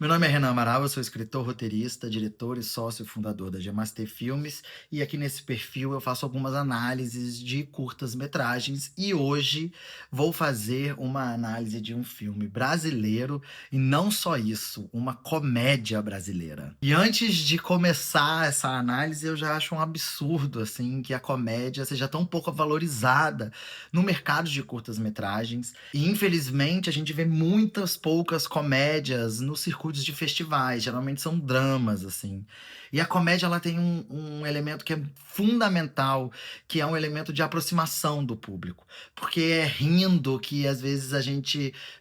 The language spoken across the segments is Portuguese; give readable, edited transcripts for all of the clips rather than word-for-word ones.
Meu nome é Renan Amaral, eu sou escritor, roteirista, diretor e sócio fundador da Gemaster Filmes, e aqui nesse perfil eu faço algumas análises de curtas-metragens e hoje vou fazer uma análise de um filme brasileiro e não só isso, uma comédia brasileira. E antes de começar essa análise, eu já acho um absurdo assim que a comédia seja tão pouco valorizada no mercado de curtas-metragens. E infelizmente a gente vê muitas poucas comédias nos circuitos de festivais, geralmente são dramas, assim. E a comédia ela tem um elemento que é fundamental, que é um elemento de aproximação do público. Porque é rindo que às vezes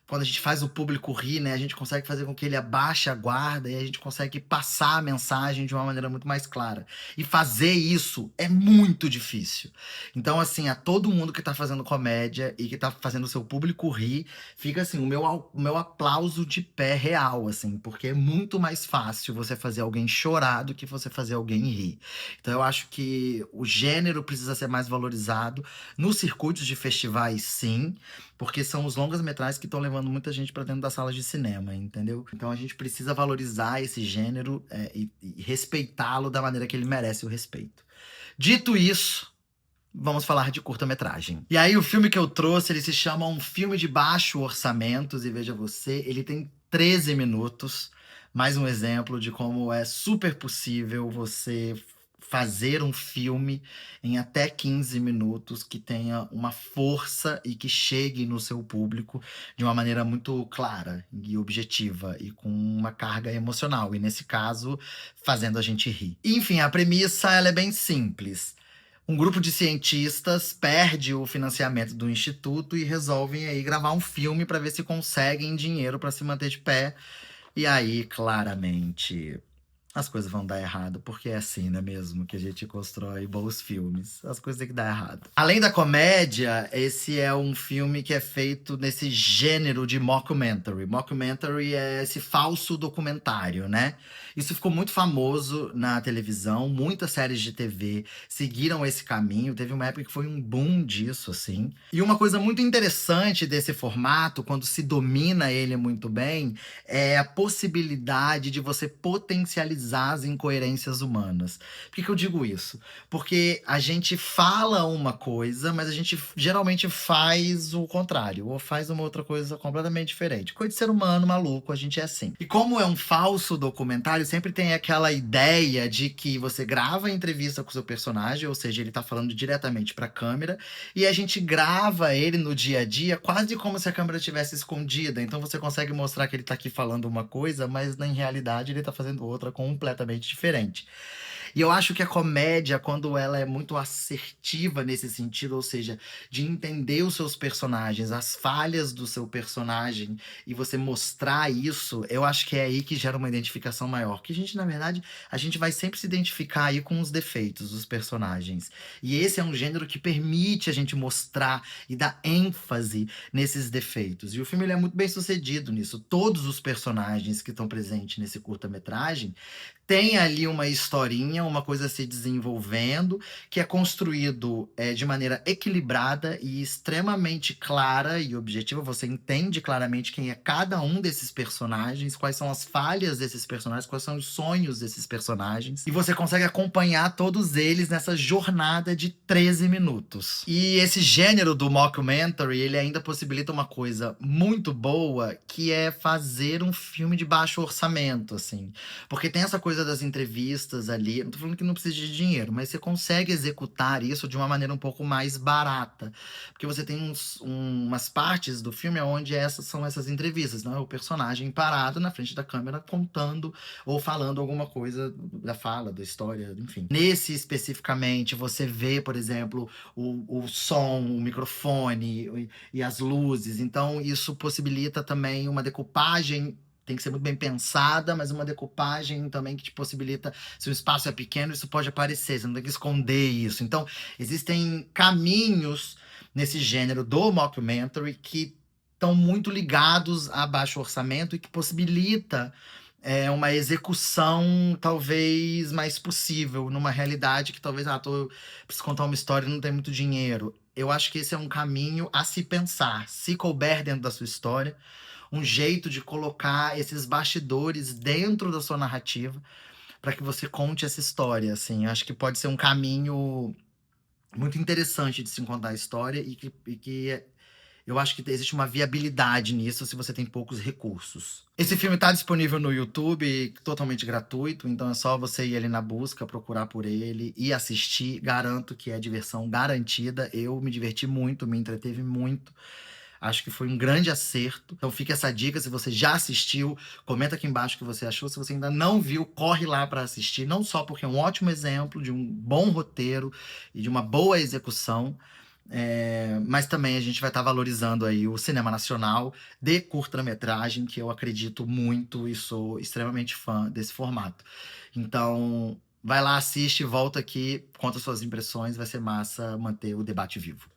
quando a gente faz o público rir, né, a gente consegue fazer com que ele abaixe a guarda e a gente consegue passar a mensagem de uma maneira muito mais clara. E fazer isso é muito difícil. Então, assim, a todo mundo que tá fazendo comédia e que tá fazendo o seu público rir, fica assim, o meu aplauso de pé real, assim, porque é muito mais fácil você fazer alguém chorar do que você fazer alguém rir. Então, eu acho que o gênero precisa ser mais valorizado nos circuitos de festivais, sim, porque são os longas-metragens que estão levando muita gente pra dentro das salas de cinema, entendeu? Então, a gente precisa valorizar esse gênero, e respeitá-lo da maneira que ele merece o respeito. Dito isso, vamos falar de curta-metragem. E aí, o filme que eu trouxe, ele se chama Um Filme de Baixo Orçamentos, e veja você, ele tem 13 minutos. Mais um exemplo de como é super possível você fazer um filme em até 15 minutos que tenha uma força e que chegue no seu público de uma maneira muito clara e objetiva e com uma carga emocional. E nesse caso, fazendo a gente rir. Enfim, a premissa ela é bem simples. Um grupo de cientistas perde o financiamento do instituto e resolvem aí gravar um filme para ver se conseguem dinheiro para se manter de pé. E aí, claramente, as coisas vão dar errado, porque é assim, não é mesmo? Que a gente constrói bons filmes. As coisas têm que dar errado. Além da comédia, esse é um filme que é feito nesse gênero de mockumentary. Mockumentary é esse falso documentário, né? Isso ficou muito famoso na televisão, muitas séries de TV seguiram esse caminho. Teve uma época que foi um boom disso, assim. E uma coisa muito interessante desse formato, quando se domina ele muito bem, é a possibilidade de você potencializar as incoerências humanas. Por que que eu digo isso? Porque a gente fala uma coisa, mas a gente geralmente faz o contrário, ou faz uma outra coisa completamente diferente. Coisa de ser humano maluco, a gente é assim. E como é um falso documentário, sempre tem aquela ideia de que você grava a entrevista com o seu personagem, ou seja, ele tá falando diretamente pra câmera, e a gente grava ele no dia a dia, quase como se a câmera estivesse escondida. Então você consegue mostrar que ele tá aqui falando uma coisa, mas na realidade ele tá fazendo outra completamente diferente. E eu acho que a comédia, quando ela é muito assertiva nesse sentido, ou seja, de entender os seus personagens, as falhas do seu personagem, e você mostrar isso, eu acho que é aí que gera uma identificação maior. Que a gente, na verdade, a gente vai sempre se identificar aí com os defeitos dos personagens. E esse é um gênero que permite a gente mostrar e dar ênfase nesses defeitos. E o filme ele é muito bem sucedido nisso. Todos os personagens que estão presentes nesse curta-metragem tem ali uma historinha, uma coisa se desenvolvendo, que é construído de maneira equilibrada e extremamente clara e objetiva. Você entende claramente quem é cada um desses personagens, quais são as falhas desses personagens, quais são os sonhos desses personagens. E você consegue acompanhar todos eles nessa jornada de 13 minutos. E esse gênero do mockumentary, ele ainda possibilita uma coisa muito boa, que é fazer um filme de baixo orçamento, assim. Porque tem essa coisa das entrevistas ali. Não tô falando que não precisa de dinheiro, mas você consegue executar isso de uma maneira um pouco mais barata. Porque você tem umas partes do filme onde essas são essas entrevistas, não é o personagem parado na frente da câmera contando ou falando alguma coisa da fala, da história, enfim. Nesse especificamente, você vê, por exemplo, o som, o microfone e as luzes. Então, isso possibilita também uma decupagem tem que ser muito bem pensada, mas uma decupagem também que te possibilita, se o espaço é pequeno, isso pode aparecer, você não tem que esconder isso. Então, existem caminhos nesse gênero do mockumentary que estão muito ligados a baixo orçamento e que possibilita uma execução talvez mais possível, numa realidade que talvez, preciso contar uma história e não tem muito dinheiro. Eu acho que esse é um caminho a se pensar. Se couber dentro da sua história, um jeito de colocar esses bastidores dentro da sua narrativa, para que você conte essa história, assim. Acho que pode ser um caminho muito interessante de se contar a história e que eu acho que existe uma viabilidade nisso se você tem poucos recursos. Esse filme tá disponível no YouTube, totalmente gratuito, então é só você ir ali na busca, procurar por ele e assistir. Garanto que é diversão garantida. Eu me diverti muito, me entreteve muito. Acho que foi um grande acerto. Então fica essa dica, se você já assistiu, comenta aqui embaixo o que você achou. Se você ainda não viu, corre lá para assistir, não só porque é um ótimo exemplo de um bom roteiro e de uma boa execução, mas também a gente vai estar valorizando aí o cinema nacional de curta-metragem, que eu acredito muito e sou extremamente fã desse formato. Então, vai lá, assiste, volta aqui, conta suas impressões, vai ser massa manter o debate vivo.